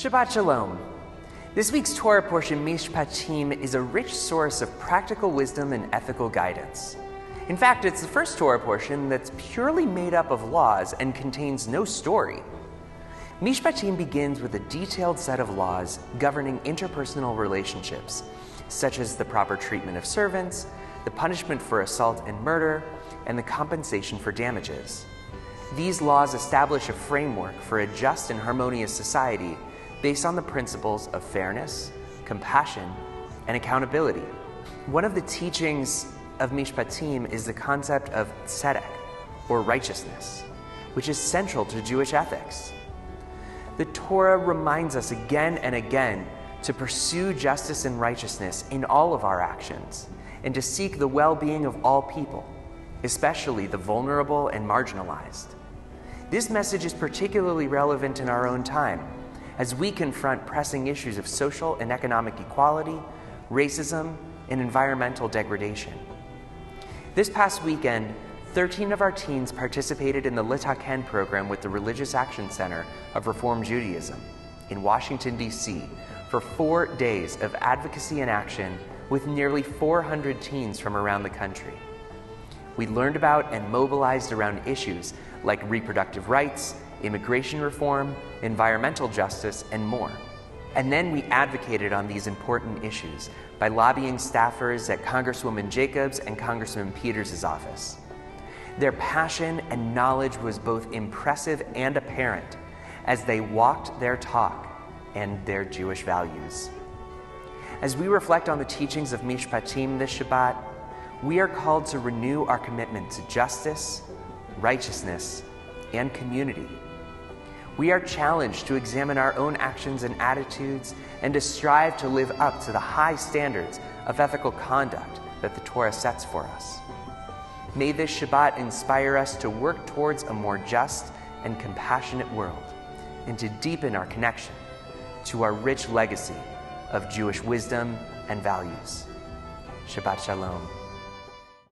Shabbat Shalom. This week's Torah portion, Mishpatim, is a rich source of practical wisdom and ethical guidance. In fact, it's the first Torah portion that's purely made up of laws and contains no story. Mishpatim begins with a detailed set of laws governing interpersonal relationships, such as the proper treatment of servants, the punishment for assault and murder, and the compensation for damages. These laws establish a framework for a just and harmonious society based on the principles of fairness, compassion, and accountability. One of the teachings of Mishpatim is the concept of Sedek, or righteousness, which is central to Jewish ethics. The Torah reminds us again and again to pursue justice and righteousness in all of our actions, and to seek the well-being of all people, especially the vulnerable and marginalized. This message is particularly relevant in our own time, as we confront pressing issues of social and economic equality, racism, and environmental degradation. This past weekend, 13 of our teens participated in the Litaken Program with the Religious Action Center of Reform Judaism in Washington, D.C. for 4 days of advocacy and action with nearly 400 teens from around the country. We learned about and mobilized around issues like reproductive rights, immigration reform, environmental justice, and more. And then we advocated on these important issues by lobbying staffers at Congresswoman Jacobs and Congressman Peters' office. Their passion and knowledge was both impressive and apparent as they walked their talk and their Jewish values. As we reflect on the teachings of Mishpatim this Shabbat, we are called to renew our commitment to justice, righteousness, and community. We are challenged to examine our own actions and attitudes and to strive to live up to the high standards of ethical conduct that the Torah sets for us. May this Shabbat inspire us to work towards a more just and compassionate world and to deepen our connection to our rich legacy of Jewish wisdom and values. Shabbat Shalom.